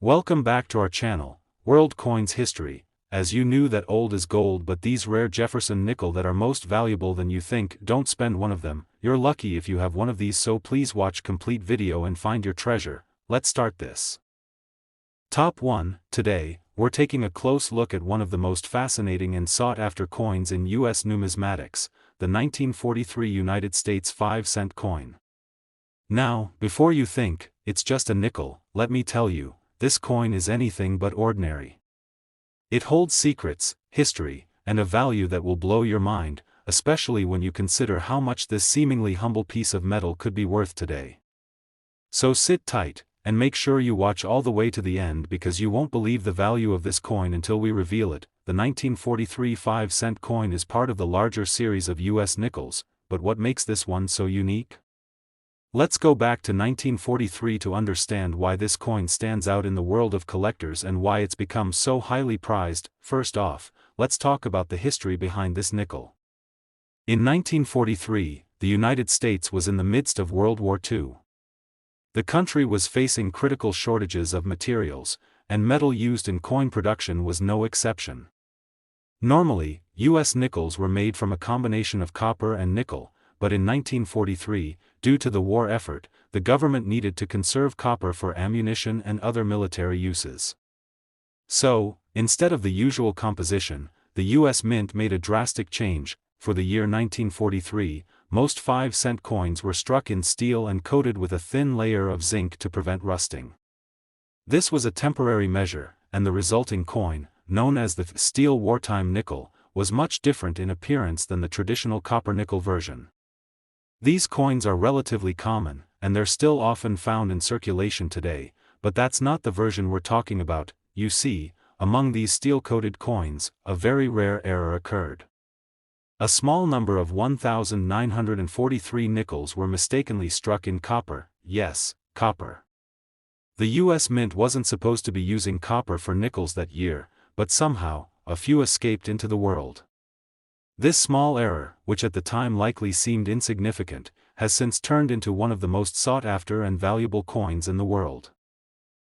Welcome back to our channel, World Coins History. As you knew that old is gold, but these rare Jefferson nickel that are most valuable than you think, don't spend one of them. You're lucky if you have one of these, so please watch complete video and find your treasure. Let's start this. Top 1. Today, we're taking a close look at one of the most fascinating and sought-after coins in U.S. numismatics, the 1943 United States 5-cent coin. Now, before you think, it's just a nickel, let me tell you, this coin is anything but ordinary. It holds secrets, history, and a value that will blow your mind, especially when you consider how much this seemingly humble piece of metal could be worth today. So sit tight, and make sure you watch all the way to the end, because you won't believe the value of this coin until we reveal it. The 1943 5-cent coin is part of the larger series of U.S. nickels, but what makes this one so unique? Let's go back to 1943 to understand why this coin stands out in the world of collectors and why it's become so highly prized. First off, let's talk about the history behind this nickel. In 1943, the United States was in the midst of World War II. The country was facing critical shortages of materials, and metal used in coin production was no exception. Normally, U.S. nickels were made from a combination of copper and nickel, but in 1943, due to the war effort, the government needed to conserve copper for ammunition and other military uses. So, instead of the usual composition, the U.S. Mint made a drastic change. For the year 1943, most 5-cent coins were struck in steel and coated with a thin layer of zinc to prevent rusting. This was a temporary measure, and the resulting coin, known as the steel wartime nickel, was much different in appearance than the traditional copper-nickel version. These coins are relatively common, and they're still often found in circulation today, but that's not the version we're talking about. You see, among these steel-coated coins, a very rare error occurred. A small number of 1,943 nickels were mistakenly struck in copper. Yes, copper. The U.S. Mint wasn't supposed to be using copper for nickels that year, but somehow, a few escaped into the world. This small error, which at the time likely seemed insignificant, has since turned into one of the most sought-after and valuable coins in the world.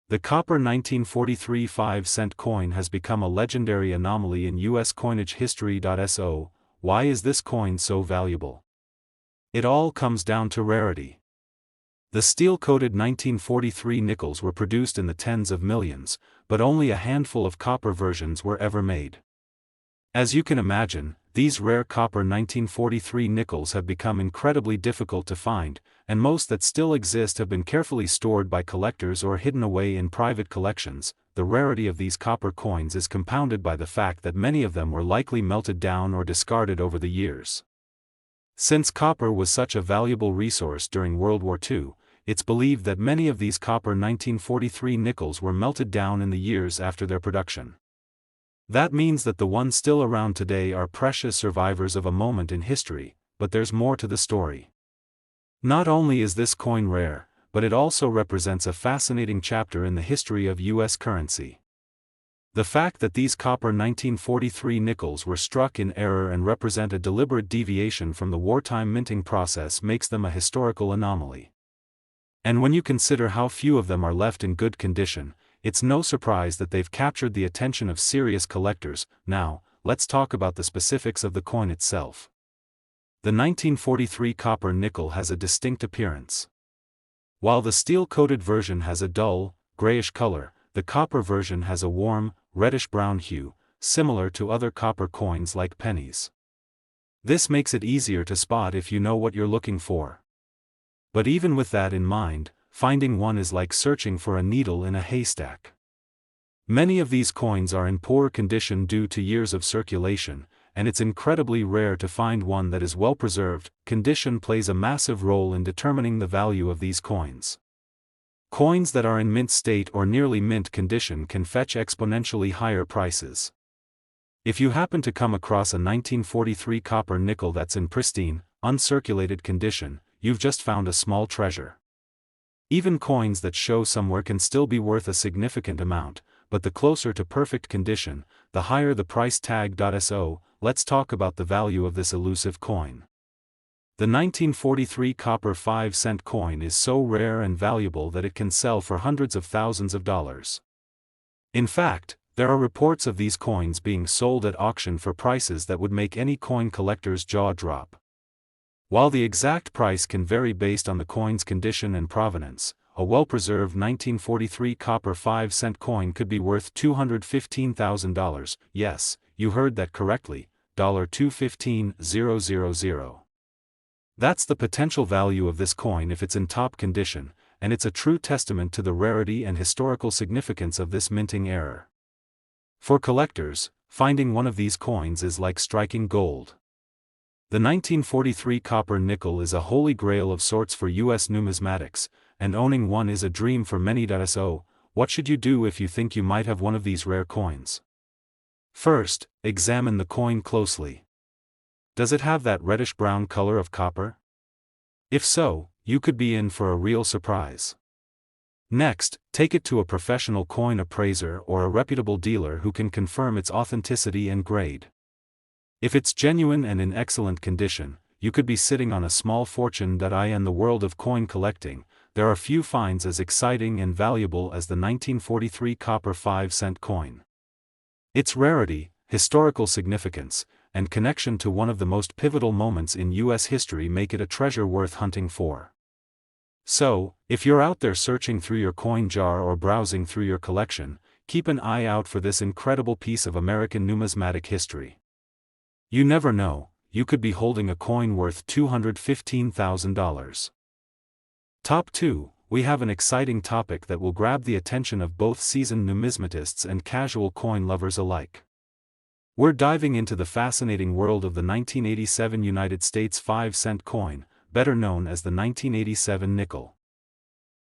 The copper 1943 5-cent coin has become a legendary anomaly in U.S. coinage history. So, why is this coin so valuable? It all comes down to rarity. The steel-coated 1943 nickels were produced in the tens of millions, but only a handful of copper versions were ever made. As you can imagine, these rare copper 1943 nickels have become incredibly difficult to find, and most that still exist have been carefully stored by collectors or hidden away in private collections. The rarity of these copper coins is compounded by the fact that many of them were likely melted down or discarded over the years. Since copper was such a valuable resource during World War II, it's believed that many of these copper 1943 nickels were melted down in the years after their production. That means that the ones still around today are precious survivors of a moment in history, but there's more to the story. Not only is this coin rare, but it also represents a fascinating chapter in the history of U.S. currency. The fact that these copper 1943 nickels were struck in error and represent a deliberate deviation from the wartime minting process makes them a historical anomaly. And when you consider how few of them are left in good condition, it's no surprise that they've captured the attention of serious collectors. Now, let's talk about the specifics of the coin itself. The 1943 copper nickel has a distinct appearance. While the steel-coated version has a dull, grayish color, the copper version has a warm, reddish-brown hue, similar to other copper coins like pennies. This makes it easier to spot if you know what you're looking for. But even with that in mind, finding one is like searching for a needle in a haystack. Many of these coins are in poor condition due to years of circulation, and it's incredibly rare to find one that is well preserved. Condition plays a massive role in determining the value of these coins. Coins that are in mint state or nearly mint condition can fetch exponentially higher prices. If you happen to come across a 1943 copper nickel that's in pristine, uncirculated condition, you've just found a small treasure. Even coins that show somewhere can still be worth a significant amount, but the closer to perfect condition, the higher the price tag. So, let's talk about the value of this elusive coin. The 1943 copper 5-cent coin is so rare and valuable that it can sell for hundreds of thousands of dollars. In fact, there are reports of these coins being sold at auction for prices that would make any coin collector's jaw drop. While the exact price can vary based on the coin's condition and provenance, a well-preserved 1943 copper 5-cent coin could be worth $215,000, yes, you heard that correctly, $215,000. That's the potential value of this coin if it's in top condition, and it's a true testament to the rarity and historical significance of this minting error. For collectors, finding one of these coins is like striking gold. The 1943 copper nickel is a holy grail of sorts for U.S. numismatics, and owning one is a dream for many. So, what should you do if you think you might have one of these rare coins? First, examine the coin closely. Does it have that reddish-brown color of copper? If so, you could be in for a real surprise. Next, take it to a professional coin appraiser or a reputable dealer who can confirm its authenticity and grade. If it's genuine and in excellent condition, you could be sitting on a small fortune. In the world of coin collecting, there are few finds as exciting and valuable as the 1943 copper 5-cent coin. Its rarity, historical significance, and connection to one of the most pivotal moments in U.S. history make it a treasure worth hunting for. So, if you're out there searching through your coin jar or browsing through your collection, keep an eye out for this incredible piece of American numismatic history. You never know, you could be holding a coin worth $215,000. Top 2, we have an exciting topic that will grab the attention of both seasoned numismatists and casual coin lovers alike. We're diving into the fascinating world of the 1987 United States 5-cent coin, better known as the 1987 nickel.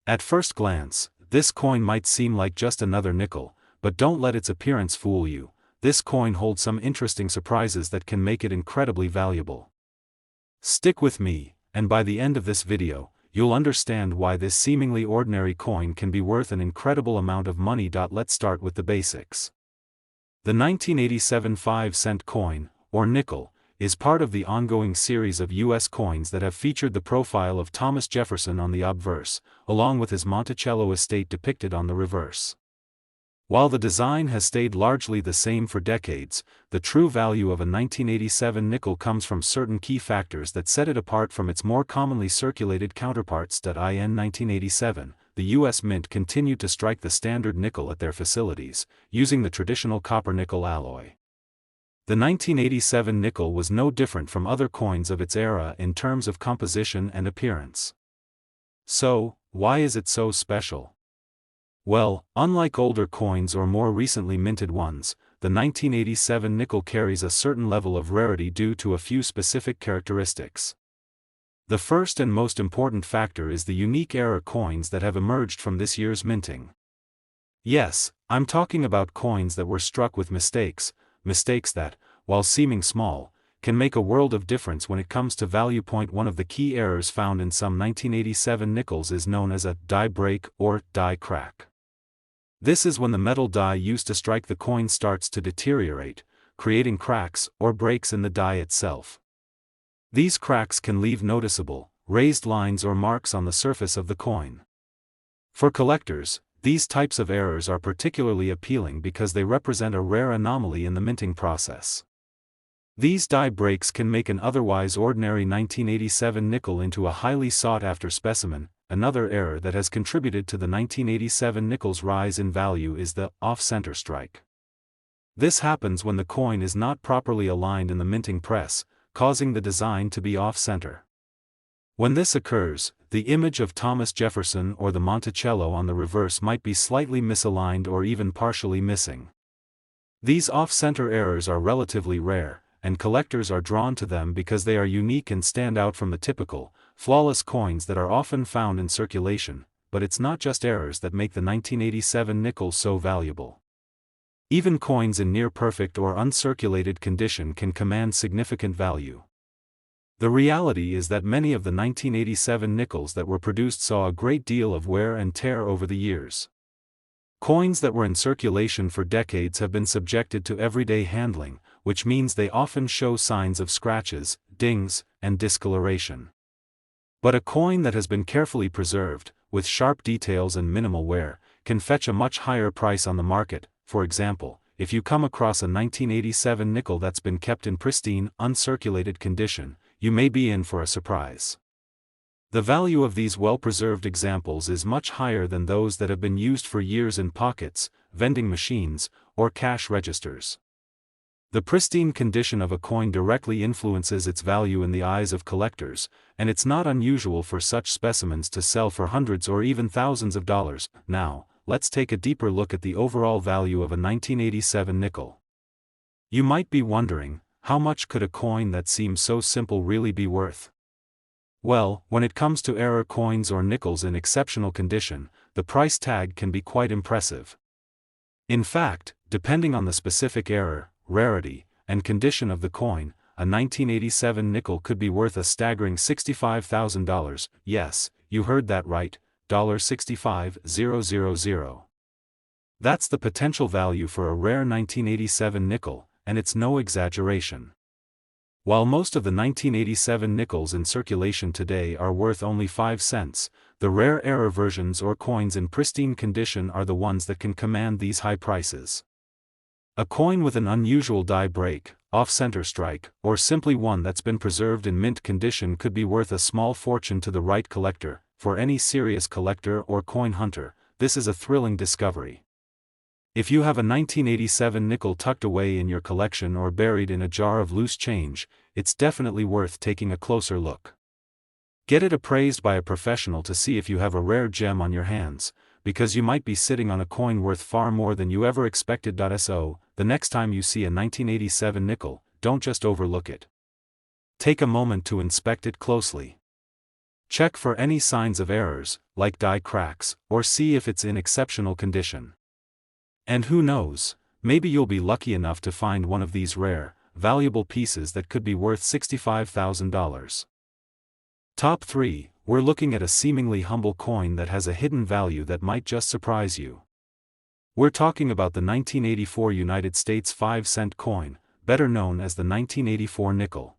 At first glance, this coin might seem like just another nickel, but don't let its appearance fool you. This coin holds some interesting surprises that can make it incredibly valuable. Stick with me, and by the end of this video, you'll understand why this seemingly ordinary coin can be worth an incredible amount of money. Let's start with the basics. The 1987 5-cent coin, or nickel, is part of the ongoing series of U.S. coins that have featured the profile of Thomas Jefferson on the obverse, along with his Monticello estate depicted on the reverse. While the design has stayed largely the same for decades, the true value of a 1987 nickel comes from certain key factors that set it apart from its more commonly circulated counterparts. In 1987, the U.S. Mint continued to strike the standard nickel at their facilities, using the traditional copper-nickel alloy. The 1987 nickel was no different from other coins of its era in terms of composition and appearance. So, why is it so special? Well, unlike older coins or more recently minted ones, the 1987 nickel carries a certain level of rarity due to a few specific characteristics. The first and most important factor is the unique error coins that have emerged from this year's minting. Yes, I'm talking about coins that were struck with mistakes that, while seeming small, can make a world of difference when it comes to value. One of the key errors found in some 1987 nickels is known as a die break or die crack. This is when the metal die used to strike the coin starts to deteriorate, creating cracks or breaks in the die itself. These cracks can leave noticeable, raised lines or marks on the surface of the coin. For collectors, these types of errors are particularly appealing because they represent a rare anomaly in the minting process. These die breaks can make an otherwise ordinary 1987 nickel into a highly sought-after specimen. Another error that has contributed to the 1987 nickel's rise in value is the off-center strike. This happens when the coin is not properly aligned in the minting press, causing the design to be off-center. When this occurs, the image of Thomas Jefferson or the Monticello on the reverse might be slightly misaligned or even partially missing. These off-center errors are relatively rare, and collectors are drawn to them because they are unique and stand out from the typical, flawless coins that are often found in circulation. But it's not just errors that make the 1987 nickel so valuable. Even coins in near-perfect or uncirculated condition can command significant value. The reality is that many of the 1987 nickels that were produced saw a great deal of wear and tear over the years. Coins that were in circulation for decades have been subjected to everyday handling, which means they often show signs of scratches, dings, and discoloration. But a coin that has been carefully preserved, with sharp details and minimal wear, can fetch a much higher price on the market. for example, if you come across a 1987 nickel that's been kept in pristine, uncirculated condition, you may be in for a surprise. The value of these well-preserved examples is much higher than those that have been used for years in pockets, vending machines, or cash registers. The pristine condition of a coin directly influences its value in the eyes of collectors, and it's not unusual for such specimens to sell for hundreds or even thousands of dollars. Now, let's take a deeper look at the overall value of a 1987 nickel. You might be wondering, how much could a coin that seems so simple really be worth? Well, when it comes to error coins or nickels in exceptional condition, the price tag can be quite impressive. In fact, depending on the specific error, rarity, and condition of the coin, a 1987 nickel could be worth a staggering $65,000, yes, you heard that right, $65,000. That's the potential value for a rare 1987 nickel, and it's no exaggeration. While most of the 1987 nickels in circulation today are worth only 5 cents, the rare error versions or coins in pristine condition are the ones that can command these high prices. A coin with an unusual die break, off-center strike, or simply one that's been preserved in mint condition could be worth a small fortune to the right collector. For any serious collector or coin hunter, this is a thrilling discovery. If you have a 1987 nickel tucked away in your collection or buried in a jar of loose change, it's definitely worth taking a closer look. Get it appraised by a professional to see if you have a rare gem on your hands, because you might be sitting on a coin worth far more than you ever expected. So, the next time you see a 1987 nickel, don't just overlook it. Take a moment to inspect it closely. Check for any signs of errors, like die cracks, or see if it's in exceptional condition. And who knows, maybe you'll be lucky enough to find one of these rare, valuable pieces that could be worth $65,000. Top 3, we're looking at a seemingly humble coin that has a hidden value that might just surprise you. We're talking about the 1984 United States 5-cent coin, better known as the 1984 nickel.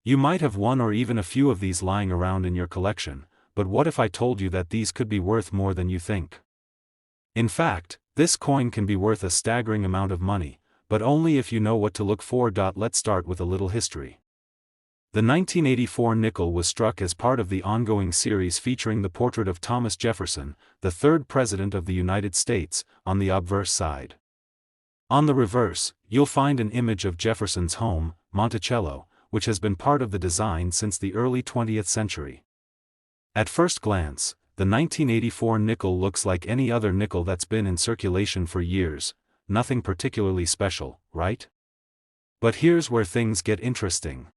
You might have one or even a few of these lying around in your collection, but what if I told you that these could be worth more than you think? In fact, this coin can be worth a staggering amount of money, but only if you know what to look for. Let's start with a little history. The 1984 nickel was struck as part of the ongoing series featuring the portrait of Thomas Jefferson, the third President of the United States, on the obverse side. On the reverse, you'll find an image of Jefferson's home, Monticello, which has been part of the design since the early 20th century. At first glance, the 1984 nickel looks like any other nickel that's been in circulation for years, nothing particularly special, right? But here's where things get interesting.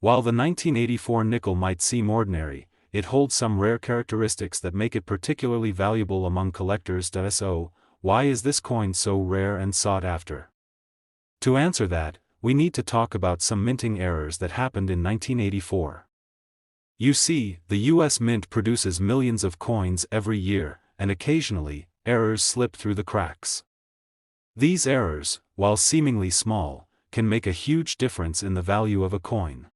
While the 1984 nickel might seem ordinary, it holds some rare characteristics that make it particularly valuable among collectors. So, why is this coin so rare and sought after? To answer that, we need to talk about some minting errors that happened in 1984. You see, the US Mint produces millions of coins every year, and occasionally, errors slip through the cracks. These errors, while seemingly small, can make a huge difference in the value of a coin.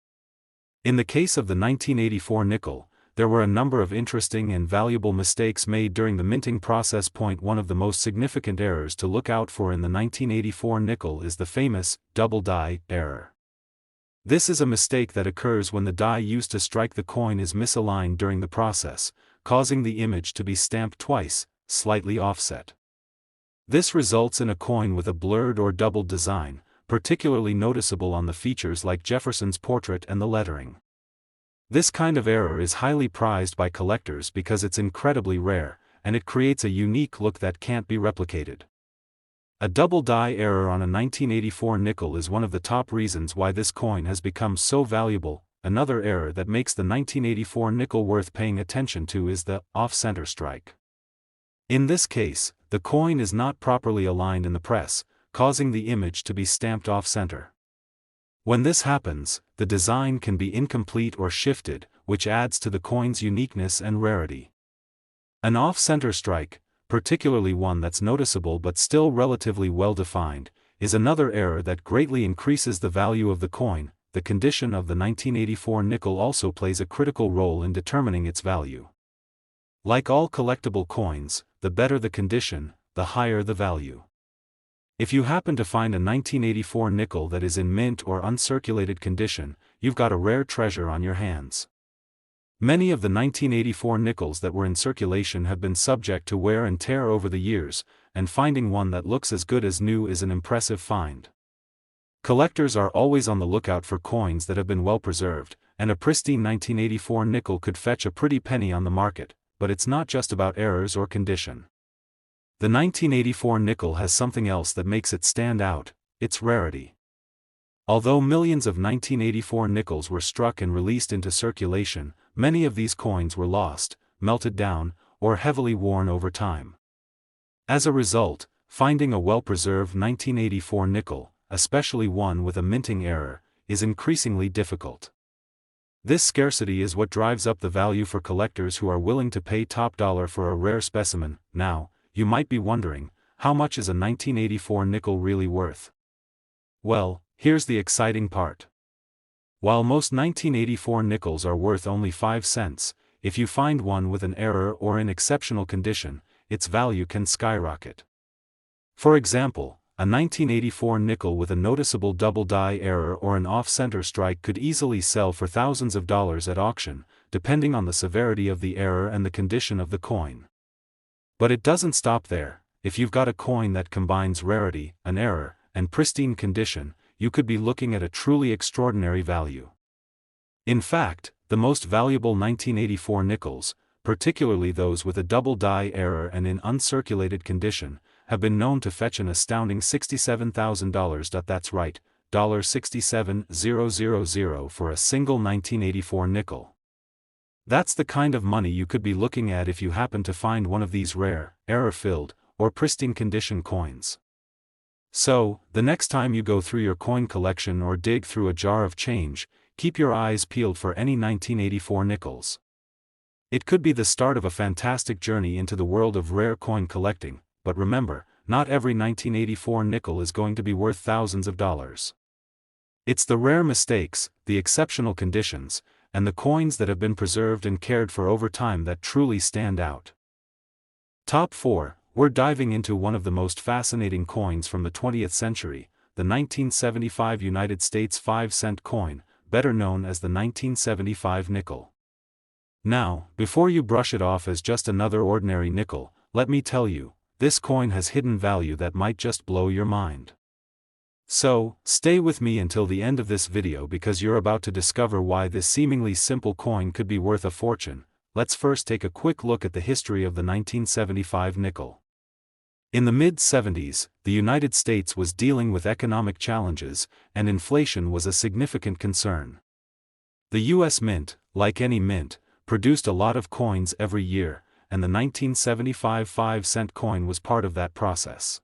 In the case of the 1984 nickel, there were a number of interesting and valuable mistakes made during the minting process. One of the most significant errors to look out for in the 1984 nickel is the famous double die error. This is a mistake that occurs when the die used to strike the coin is misaligned during the process, causing the image to be stamped twice, slightly offset. This results in a coin with a blurred or doubled design, particularly noticeable on the features like Jefferson's portrait and the lettering. This kind of error is highly prized by collectors because it's incredibly rare, and it creates a unique look that can't be replicated. A double die error on a 1984 nickel is one of the top reasons why this coin has become so valuable. Another error that makes the 1984 nickel worth paying attention to is the off-center strike. In this case, the coin is not properly aligned in the press, causing the image to be stamped off-center. When this happens, the design can be incomplete or shifted, which adds to the coin's uniqueness and rarity. An off-center strike, particularly one that's noticeable but still relatively well-defined, is another error that greatly increases the value of the coin. The condition of the 1984 nickel also plays a critical role in determining its value. Like all collectible coins, the better the condition, the higher the value. If you happen to find a 1984 nickel that is in mint or uncirculated condition, you've got a rare treasure on your hands. Many of the 1984 nickels that were in circulation have been subject to wear and tear over the years, and finding one that looks as good as new is an impressive find. Collectors are always on the lookout for coins that have been well preserved, and a pristine 1984 nickel could fetch a pretty penny on the market, but it's not just about errors or condition. The 1984 nickel has something else that makes it stand out: its rarity. Although millions of 1984 nickels were struck and released into circulation, many of these coins were lost, melted down, or heavily worn over time. As a result, finding a well-preserved 1984 nickel, especially one with a minting error, is increasingly difficult. This scarcity is what drives up the value for collectors who are willing to pay top dollar for a rare specimen. Now, you might be wondering, how much is a 1984 nickel really worth? Well, here's the exciting part. While most 1984 nickels are worth only 5 cents, if you find one with an error or in exceptional condition, its value can skyrocket. For example, a 1984 nickel with a noticeable double die error or an off-center strike could easily sell for thousands of dollars at auction, depending on the severity of the error and the condition of the coin. But it doesn't stop there. If you've got a coin that combines rarity, an error, and pristine condition, you could be looking at a truly extraordinary value. In fact, the most valuable 1984 nickels, particularly those with a double die error and in uncirculated condition, have been known to fetch an astounding $67,000. That's right, $67,000 for a single 1984 nickel. That's the kind of money you could be looking at if you happen to find one of these rare, error-filled, or pristine condition coins. So, the next time you go through your coin collection or dig through a jar of change, keep your eyes peeled for any 1984 nickels. It could be the start of a fantastic journey into the world of rare coin collecting, but remember, not every 1984 nickel is going to be worth thousands of dollars. It's the rare mistakes, the exceptional conditions, and the coins that have been preserved and cared for over time that truly stand out. Top 4. We're diving into one of the most fascinating coins from the 20th century, the 1975 United States 5-cent coin, better known as the 1975 nickel. Now, before you brush it off as just another ordinary nickel, let me tell you, this coin has hidden value that might just blow your mind. So, stay with me until the end of this video because you're about to discover why this seemingly simple coin could be worth a fortune. Let's first take a quick look at the history of the 1975 nickel. In the mid-70s, the United States was dealing with economic challenges, and inflation was a significant concern. The U.S. Mint, like any mint, produced a lot of coins every year, and the 1975 5-cent coin was part of that process.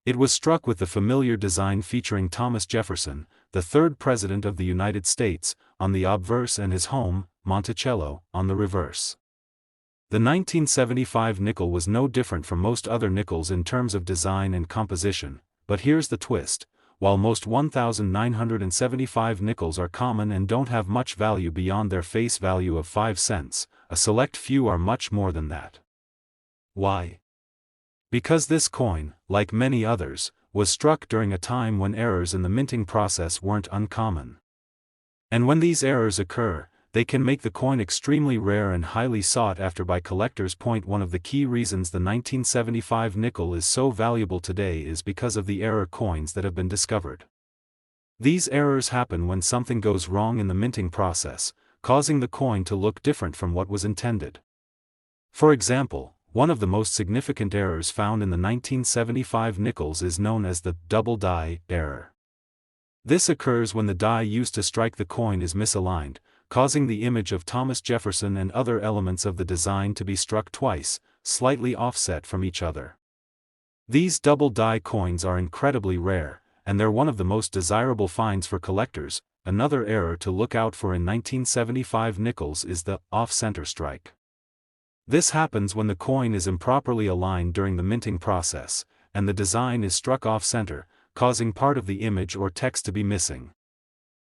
It was struck with the familiar design featuring Thomas Jefferson, the third president of the United States, on the obverse and his home, Monticello, on the reverse. The 1975 nickel was no different from most other nickels in terms of design and composition, but here's the twist: while most 1,975 nickels are common and don't have much value beyond their face value of 5 cents, a select few are much more than that. Why? Because this coin, like many others, was struck during a time when errors in the minting process weren't uncommon. And when these errors occur, they can make the coin extremely rare and highly sought after by collectors. One of the key reasons the 1975 nickel is so valuable today is because of the error coins that have been discovered. These errors happen when something goes wrong in the minting process, causing the coin to look different from what was intended. For example, one of the most significant errors found in the 1975 nickels is known as the double die error. This occurs when the die used to strike the coin is misaligned, causing the image of Thomas Jefferson and other elements of the design to be struck twice, slightly offset from each other. These double die coins are incredibly rare, and they're one of the most desirable finds for collectors. Another error to look out for in 1975 nickels is the off-center strike. This happens when the coin is improperly aligned during the minting process, and the design is struck off-center, causing part of the image or text to be missing.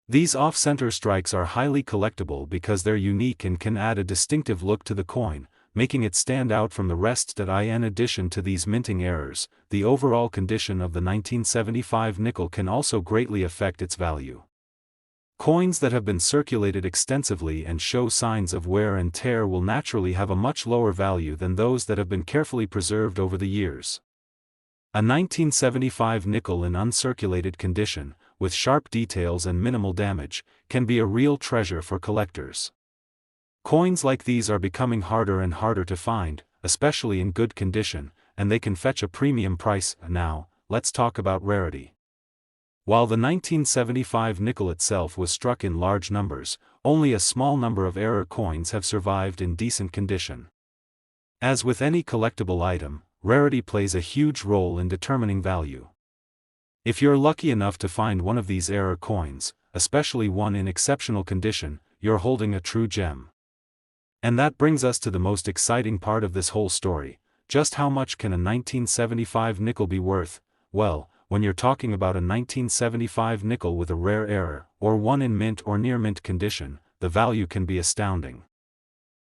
These off-center strikes are highly collectible because they're unique and can add a distinctive look to the coin, making it stand out from the rest. In addition to these minting errors, the overall condition of the 1975 nickel can also greatly affect its value. Coins that have been circulated extensively and show signs of wear and tear will naturally have a much lower value than those that have been carefully preserved over the years. A 1975 nickel in uncirculated condition, with sharp details and minimal damage, can be a real treasure for collectors. Coins like these are becoming harder and harder to find, especially in good condition, and they can fetch a premium price. Now, let's talk about rarity. While the 1975 nickel itself was struck in large numbers, only a small number of error coins have survived in decent condition. As with any collectible item, rarity plays a huge role in determining value. If you're lucky enough to find one of these error coins, especially one in exceptional condition, you're holding a true gem. And that brings us to the most exciting part of this whole story. Just how much can a 1975 nickel be worth? Well, when you're talking about a 1975 nickel with a rare error, or one in mint or near mint condition, the value can be astounding.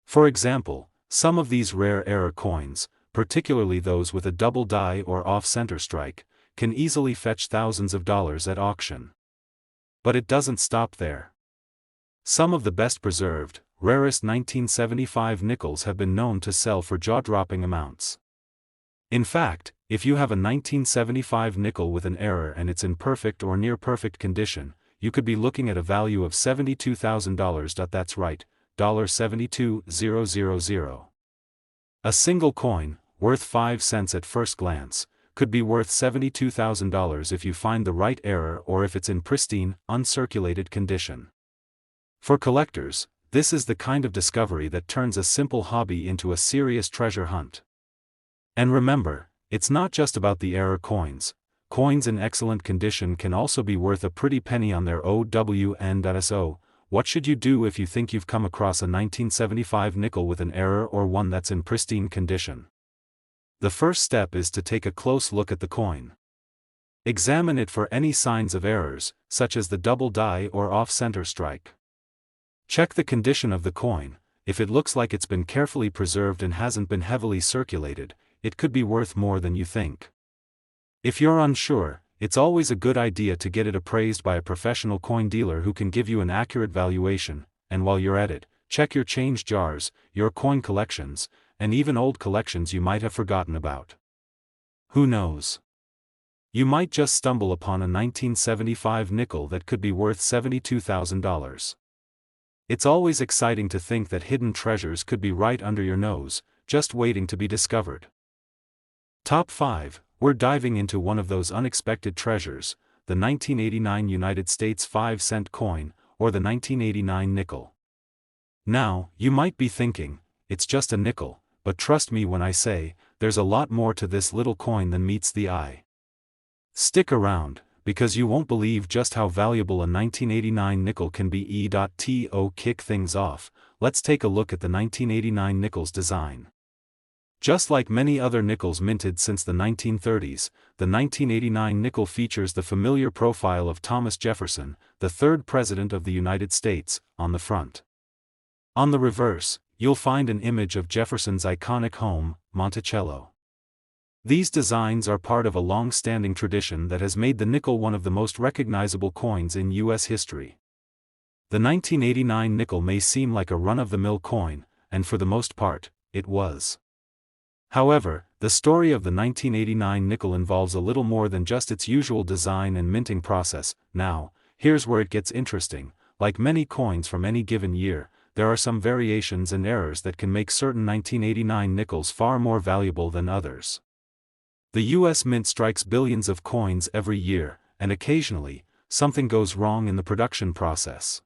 For example, some of these rare error coins, particularly those with a double die or off-center strike, can easily fetch thousands of dollars at auction. But it doesn't stop there. Some of the best preserved, rarest 1975 nickels have been known to sell for jaw-dropping amounts. In fact, if you have a 1975 nickel with an error and it's in perfect or near-perfect condition, you could be looking at a value of $72,000. That's right, $72,000. A single coin, worth 5 cents at first glance, could be worth $72,000 if you find the right error or if it's in pristine, uncirculated condition. For collectors, this is the kind of discovery that turns a simple hobby into a serious treasure hunt. And remember, it's not just about the error coins. Coins in excellent condition can also be worth a pretty penny on their own. So, what should you do if you think you've come across a 1975 nickel with an error or one that's in pristine condition? The first step is to take a close look at the coin. Examine it for any signs of errors, such as the double die or off-center strike. Check the condition of the coin. If it looks like it's been carefully preserved and hasn't been heavily circulated, it could be worth more than you think. If you're unsure, it's always a good idea to get it appraised by a professional coin dealer who can give you an accurate valuation, and while you're at it, check your change jars, your coin collections, and even old collections you might have forgotten about. Who knows? You might just stumble upon a 1975 nickel that could be worth $72,000. It's always exciting to think that hidden treasures could be right under your nose, just waiting to be discovered. Top 5, we're diving into one of those unexpected treasures, the 1989 United States 5-cent coin, or the 1989 nickel. Now, you might be thinking, it's just a nickel, but trust me when I say, there's a lot more to this little coin than meets the eye. Stick around, because you won't believe just how valuable a 1989 nickel can be. To kick things off, let's take a look at the 1989 nickel's design. Just like many other nickels minted since the 1930s, the 1989 nickel features the familiar profile of Thomas Jefferson, the third President of the United States, on the front. On the reverse, you'll find an image of Jefferson's iconic home, Monticello. These designs are part of a long-standing tradition that has made the nickel one of the most recognizable coins in U.S. history. The 1989 nickel may seem like a run-of-the-mill coin, and for the most part, it was. However, the story of the 1989 nickel involves a little more than just its usual design and minting process. Now, here's where it gets interesting. Like many coins from any given year, there are some variations and errors that can make certain 1989 nickels far more valuable than others. The U.S. Mint strikes billions of coins every year, and occasionally, something goes wrong in the production process.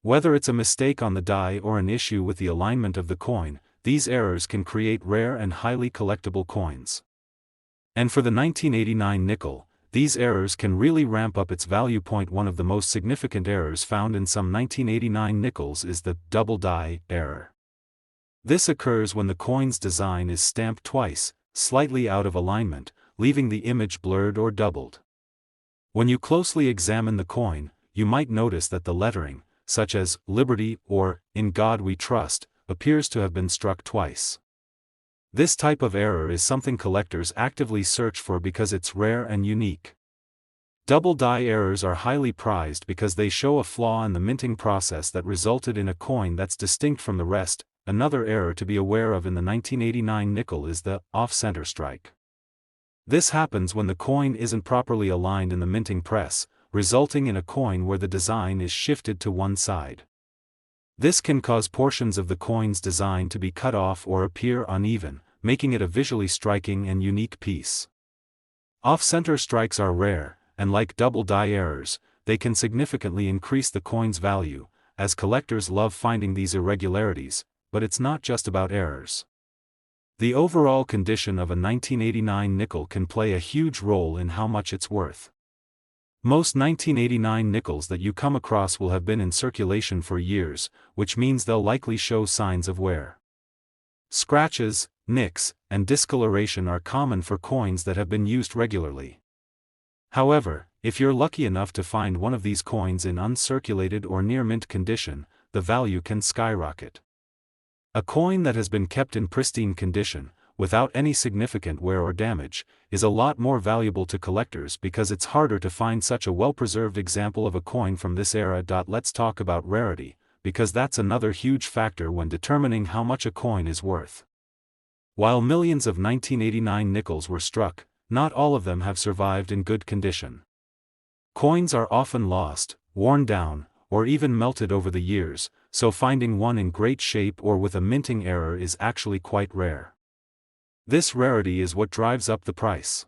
Whether it's a mistake on the die or an issue with the alignment of the coin, these errors can create rare and highly collectible coins. And for the 1989 nickel, these errors can really ramp up its value. One of the most significant errors found in some 1989 nickels is the double die error. This occurs when the coin's design is stamped twice, slightly out of alignment, leaving the image blurred or doubled. When you closely examine the coin, you might notice that the lettering, such as Liberty or In God We Trust, appears to have been struck twice. This type of error is something collectors actively search for because it's rare and unique. Double die errors are highly prized because they show a flaw in the minting process that resulted in a coin that's distinct from the rest. Another error to be aware of in the 1989 nickel is the off-center strike. This happens when the coin isn't properly aligned in the minting press, resulting in a coin where the design is shifted to one side. This can cause portions of the coin's design to be cut off or appear uneven, making it a visually striking and unique piece. Off-center strikes are rare, and like double die errors, they can significantly increase the coin's value, as collectors love finding these irregularities, but it's not just about errors. The overall condition of a 1989 nickel can play a huge role in how much it's worth. Most 1989 nickels that you come across will have been in circulation for years, which means they'll likely show signs of wear. Scratches, nicks, and discoloration are common for coins that have been used regularly. However, if you're lucky enough to find one of these coins in uncirculated or near mint condition, the value can skyrocket. A coin that has been kept in pristine condition, without any significant wear or damage, is a lot more valuable to collectors because it's harder to find such a well-preserved example of a coin from this era. Let's talk about rarity, because that's another huge factor when determining how much a coin is worth. While millions of 1989 nickels were struck, not all of them have survived in good condition. Coins are often lost, worn down, or even melted over the years, so finding one in great shape or with a minting error is actually quite rare. This rarity is what drives up the price.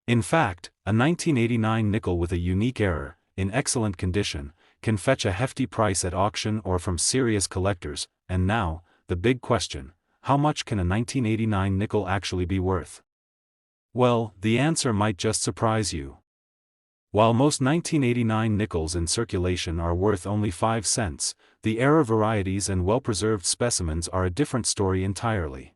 In fact, a 1989 nickel with a unique error, in excellent condition, can fetch a hefty price at auction or from serious collectors. And now, the big question: how much can a 1989 nickel actually be worth? Well, the answer might just surprise you. While most 1989 nickels in circulation are worth only 5 cents, the error varieties and well-preserved specimens are a different story entirely.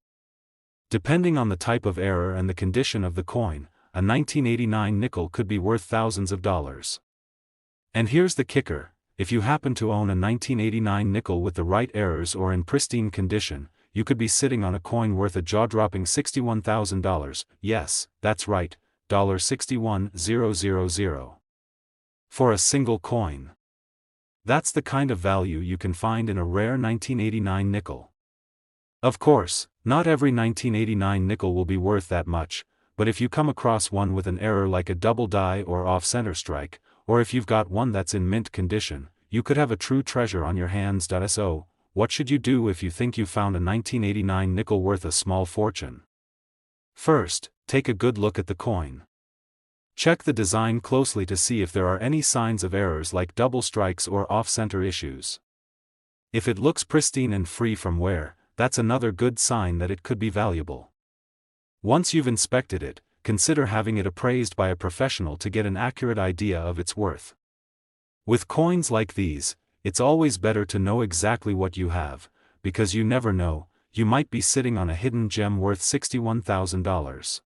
Depending on the type of error and the condition of the coin, a 1989 nickel could be worth thousands of dollars. And here's the kicker: if you happen to own a 1989 nickel with the right errors or in pristine condition, you could be sitting on a coin worth a jaw-dropping $61,000, yes, that's right, $61,000. For a single coin. That's the kind of value you can find in a rare 1989 nickel. Of course, not every 1989 nickel will be worth that much, but if you come across one with an error like a double die or off-center strike, or if you've got one that's in mint condition, you could have a true treasure on your hands. So, what should you do if you think you found a 1989 nickel worth a small fortune? First, take a good look at the coin. Check the design closely to see if there are any signs of errors like double strikes or off-center issues. If it looks pristine and free from wear, that's another good sign that it could be valuable. Once you've inspected it, consider having it appraised by a professional to get an accurate idea of its worth. With coins like these, it's always better to know exactly what you have, because you never know, you might be sitting on a hidden gem worth $61,000.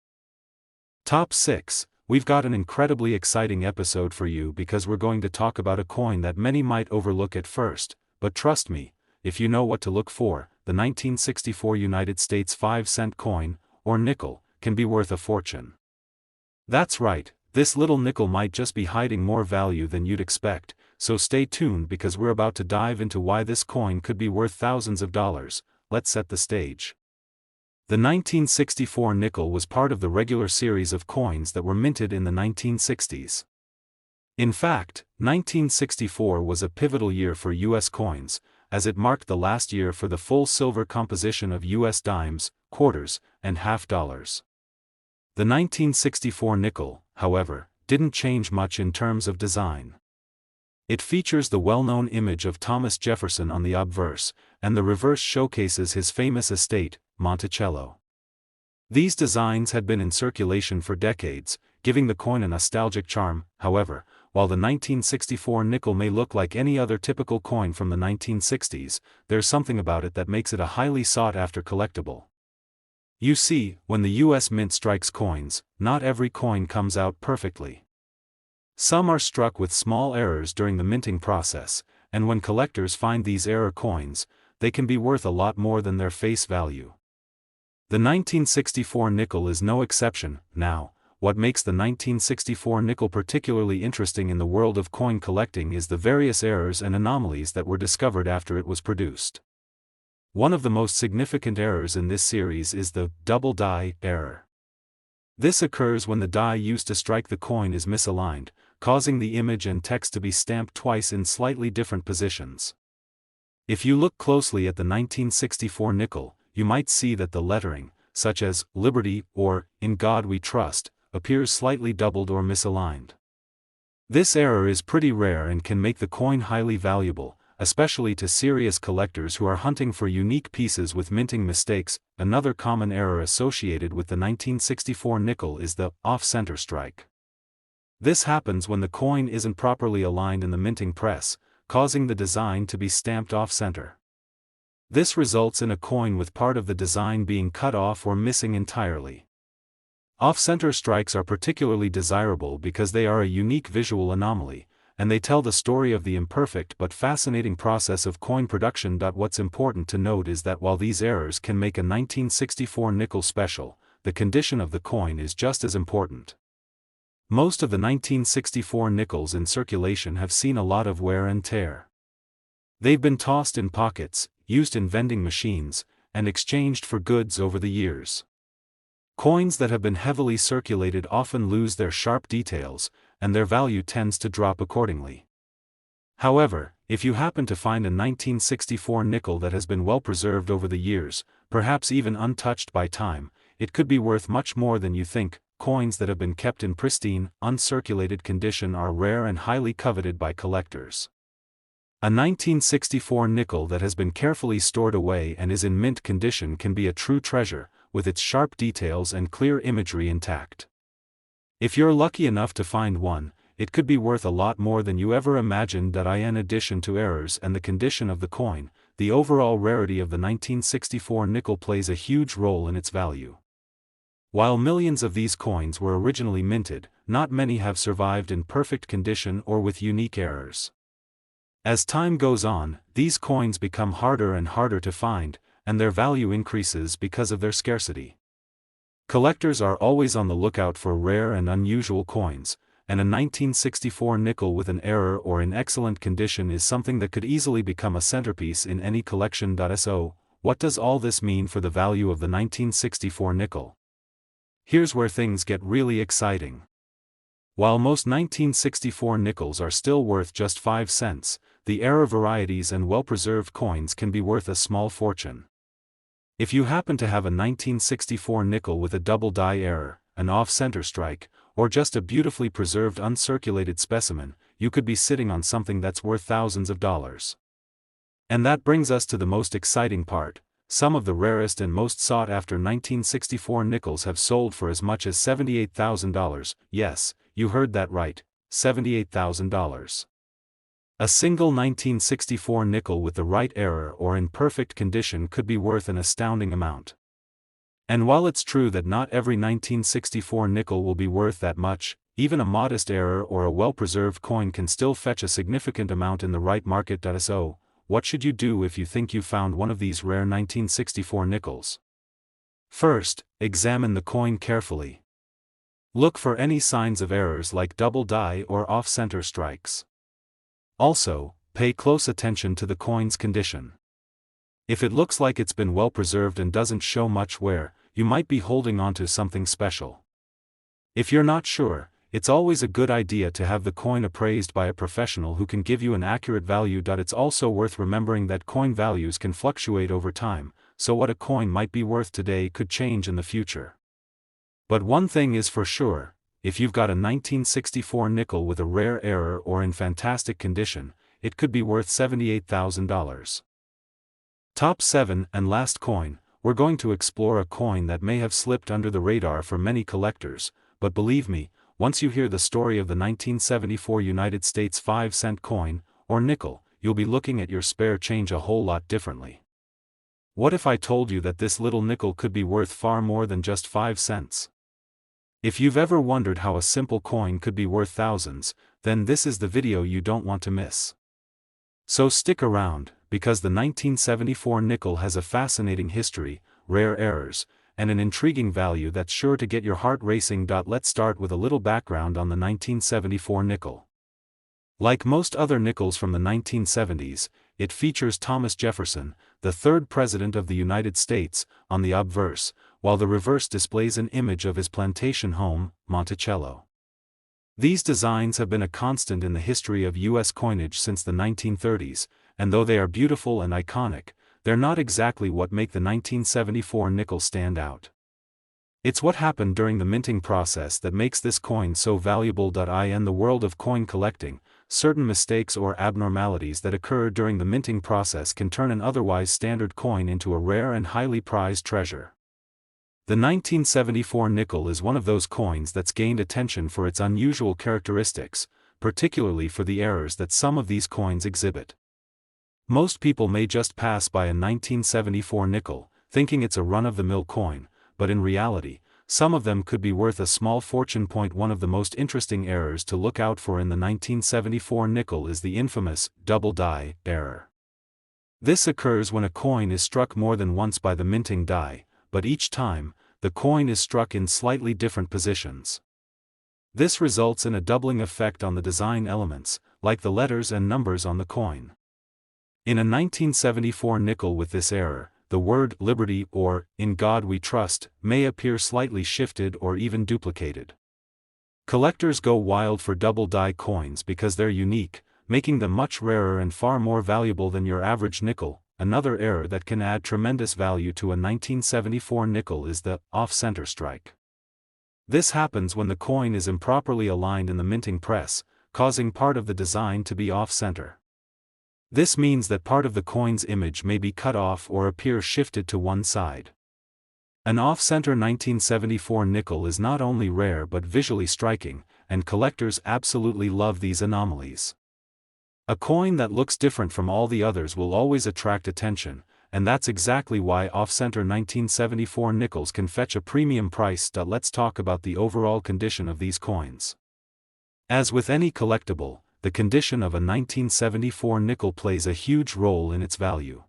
Top 6. We've got an incredibly exciting episode for you because we're going to talk about a coin that many might overlook at first, but trust me, if you know what to look for, the 1964 United States 5-cent coin, or nickel, can be worth a fortune. That's right, this little nickel might just be hiding more value than you'd expect, so stay tuned because we're about to dive into why this coin could be worth thousands of dollars. Let's set the stage. The 1964 nickel was part of the regular series of coins that were minted in the 1960s. In fact, 1964 was a pivotal year for U.S. coins, as it marked the last year for the full silver composition of U.S. dimes, quarters, and half dollars. The 1964 nickel, however, didn't change much in terms of design. It features the well-known image of Thomas Jefferson on the obverse, and the reverse showcases his famous estate, Monticello. These designs had been in circulation for decades, giving the coin a nostalgic charm. However, while the 1964 nickel may look like any other typical coin from the 1960s, there's something about it that makes it a highly sought-after collectible. You see, when the U.S. Mint strikes coins, not every coin comes out perfectly. Some are struck with small errors during the minting process, and when collectors find these error coins, they can be worth a lot more than their face value. The 1964 nickel is no exception. Now, what makes the 1964 nickel particularly interesting in the world of coin collecting is the various errors and anomalies that were discovered after it was produced. One of the most significant errors in this series is the double die error. This occurs when the die used to strike the coin is misaligned, causing the image and text to be stamped twice in slightly different positions. If you look closely at the 1964 nickel, you might see that the lettering, such as Liberty or In God We Trust, appears slightly doubled or misaligned. This error is pretty rare and can make the coin highly valuable, especially to serious collectors who are hunting for unique pieces with minting mistakes. Another common error associated with the 1964 nickel is the off-center strike. This happens when the coin isn't properly aligned in the minting press, causing the design to be stamped off-center. This results in a coin with part of the design being cut off or missing entirely. Off-center strikes are particularly desirable because they are a unique visual anomaly, and they tell the story of the imperfect but fascinating process of coin production. What's important to note is that while these errors can make a 1964 nickel special, the condition of the coin is just as important. Most of the 1964 nickels in circulation have seen a lot of wear and tear. They've been tossed in pockets, used in vending machines, and exchanged for goods over the years. Coins that have been heavily circulated often lose their sharp details, and their value tends to drop accordingly. However, if you happen to find a 1964 nickel that has been well preserved over the years, perhaps even untouched by time, it could be worth much more than you think. Coins that have been kept in pristine, uncirculated condition are rare and highly coveted by collectors. A 1964 nickel that has been carefully stored away and is in mint condition can be a true treasure, with its sharp details and clear imagery intact. If you're lucky enough to find one, it could be worth a lot more than you ever imagined. In addition to errors and the condition of the coin, the overall rarity of the 1964 nickel plays a huge role in its value. While millions of these coins were originally minted, not many have survived in perfect condition or with unique errors. As time goes on, these coins become harder and harder to find, and their value increases because of their scarcity. Collectors are always on the lookout for rare and unusual coins, and a 1964 nickel with an error or in excellent condition is something that could easily become a centerpiece in any collection. So, what does all this mean for the value of the 1964 nickel? Here's where things get really exciting. While most 1964 nickels are still worth just 5 cents, the error varieties and well-preserved coins can be worth a small fortune. If you happen to have a 1964 nickel with a double die error, an off-center strike, or just a beautifully preserved uncirculated specimen, you could be sitting on something that's worth thousands of dollars. And that brings us to the most exciting part. Some of the rarest and most sought-after 1964 nickels have sold for as much as $78,000. Yes, you heard that right, $78,000. A single 1964 nickel with the right error or in perfect condition could be worth an astounding amount. And while it's true that not every 1964 nickel will be worth that much, even a modest error or a well-preserved coin can still fetch a significant amount in the right market. So, what should you do if you think you found one of these rare 1964 nickels? First, examine the coin carefully. Look for any signs of errors like double die or off-center strikes. Also, pay close attention to the coin's condition. If it looks like it's been well preserved and doesn't show much wear, you might be holding onto something special. If you're not sure, it's always a good idea to have the coin appraised by a professional who can give you an accurate value. It's also worth remembering that coin values can fluctuate over time, so what a coin might be worth today could change in the future. But one thing is for sure, if you've got a 1964 nickel with a rare error or in fantastic condition, it could be worth $78,000. Top 7 and last coin, we're going to explore a coin that may have slipped under the radar for many collectors, but believe me, once you hear the story of the 1974 United States 5-cent coin, or nickel, you'll be looking at your spare change a whole lot differently. What if I told you that this little nickel could be worth far more than just 5 cents? If you've ever wondered how a simple coin could be worth thousands, then this is the video you don't want to miss. So stick around, because the 1974 nickel has a fascinating history, rare errors, and an intriguing value that's sure to get your heart racing. Let's start with a little background on the 1974 nickel. Like most other nickels from the 1970s, it features Thomas Jefferson, the third President of the United States, on the obverse, while the reverse displays an image of his plantation home, Monticello. These designs have been a constant in the history of U.S. coinage since the 1930s, and though they are beautiful and iconic, they're not exactly what make the 1974 nickel stand out. It's what happened during the minting process that makes this coin so valuable. In the world of coin collecting, certain mistakes or abnormalities that occur during the minting process can turn an otherwise standard coin into a rare and highly prized treasure. The 1974 nickel is one of those coins that's gained attention for its unusual characteristics, particularly for the errors that some of these coins exhibit. Most people may just pass by a 1974 nickel, thinking it's a run-of-the-mill coin, but in reality, some of them could be worth a small fortune. One of the most interesting errors to look out for in the 1974 nickel is the infamous double die error. This occurs when a coin is struck more than once by the minting die, but each time, the coin is struck in slightly different positions. This results in a doubling effect on the design elements, like the letters and numbers on the coin. In a 1974 nickel with this error, the word liberty or in God we trust may appear slightly shifted or even duplicated. Collectors go wild for double die coins because they're unique, making them much rarer and far more valuable than your average nickel. Another error that can add tremendous value to a 1974 nickel is the off-center strike. This happens when the coin is improperly aligned in the minting press, causing part of the design to be off-center. This means that part of the coin's image may be cut off or appear shifted to one side. An off-center 1974 nickel is not only rare but visually striking, and collectors absolutely love these anomalies. A coin that looks different from all the others will always attract attention, and that's exactly why off-center 1974 nickels can fetch a premium price. Let's talk about the overall condition of these coins. As with any collectible, the condition of a 1974 nickel plays a huge role in its value.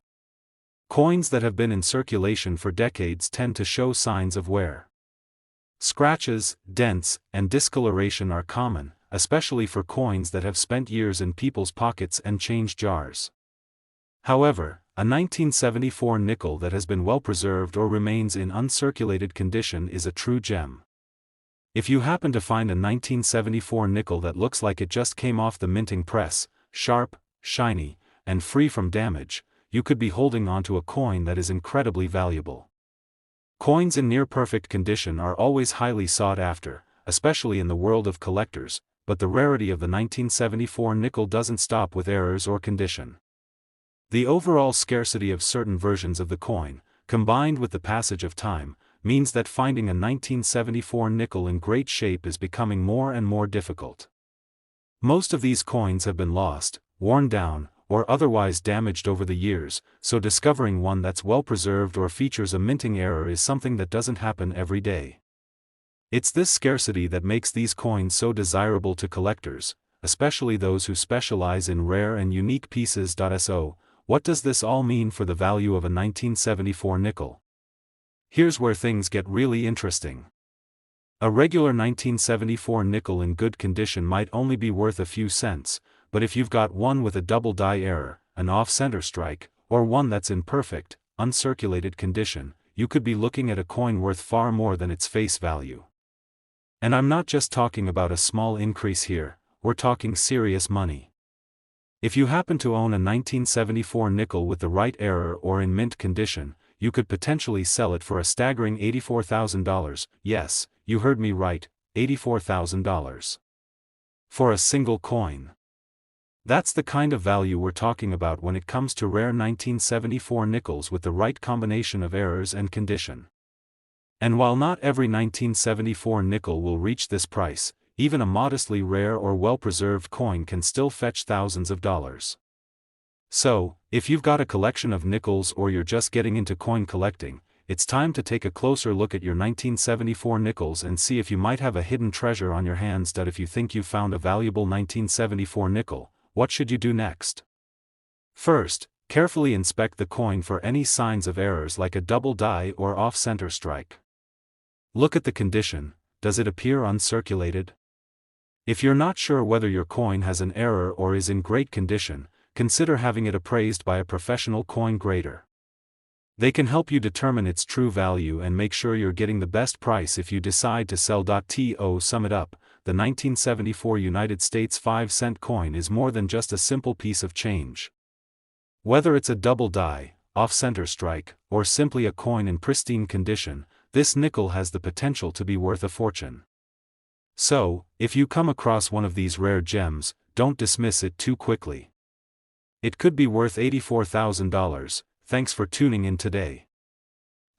Coins that have been in circulation for decades tend to show signs of wear. Scratches, dents, and discoloration are common, especially for coins that have spent years in people's pockets and change jars. However, a 1974 nickel that has been well preserved or remains in uncirculated condition is a true gem. If you happen to find a 1974 nickel that looks like it just came off the minting press, sharp, shiny, and free from damage, you could be holding onto a coin that is incredibly valuable. Coins in near-perfect condition are always highly sought after, especially in the world of collectors, but the rarity of the 1974 nickel doesn't stop with errors or condition. The overall scarcity of certain versions of the coin, combined with the passage of time, means that finding a 1974 nickel in great shape is becoming more and more difficult. Most of these coins have been lost, worn down, or otherwise damaged over the years, so discovering one that's well preserved or features a minting error is something that doesn't happen every day. It's this scarcity that makes these coins so desirable to collectors, especially those who specialize in rare and unique pieces. So, what does this all mean for the value of a 1974 nickel? Here's where things get really interesting. A regular 1974 nickel in good condition might only be worth a few cents, but if you've got one with a double die error, an off-center strike, or one that's in perfect, uncirculated condition, you could be looking at a coin worth far more than its face value. And I'm not just talking about a small increase here, we're talking serious money. If you happen to own a 1974 nickel with the right error or in mint condition, you could potentially sell it for a staggering $84,000, yes, you heard me right, $84,000. For a single coin. That's the kind of value we're talking about when it comes to rare 1974 nickels with the right combination of errors and condition. And while not every 1974 nickel will reach this price, even a modestly rare or well-preserved coin can still fetch thousands of dollars. So, if you've got a collection of nickels or you're just getting into coin collecting, it's time to take a closer look at your 1974 nickels and see if you might have a hidden treasure on your hands. If you think you found a valuable 1974 nickel, what should you do next? First, carefully inspect the coin for any signs of errors like a double die or off-center strike. Look at the condition. Does it appear uncirculated? If you're not sure whether your coin has an error or is in great condition, consider having it appraised by a professional coin grader. They can help you determine its true value and make sure you're getting the best price if you decide to sell. To sum it up, the 1974 United States 5-cent coin is more than just a simple piece of change. Whether it's a double die, off-center strike, or simply a coin in pristine condition, this nickel has the potential to be worth a fortune. So, if you come across one of these rare gems, don't dismiss it too quickly. It could be worth $84,000. Thanks for tuning in today.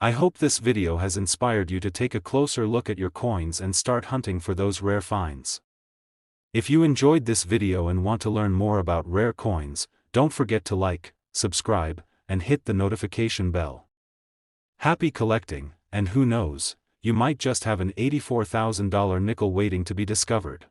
I hope this video has inspired you to take a closer look at your coins and start hunting for those rare finds. If you enjoyed this video and want to learn more about rare coins, don't forget to like, subscribe, and hit the notification bell. Happy collecting, and who knows, you might just have an $84,000 nickel waiting to be discovered.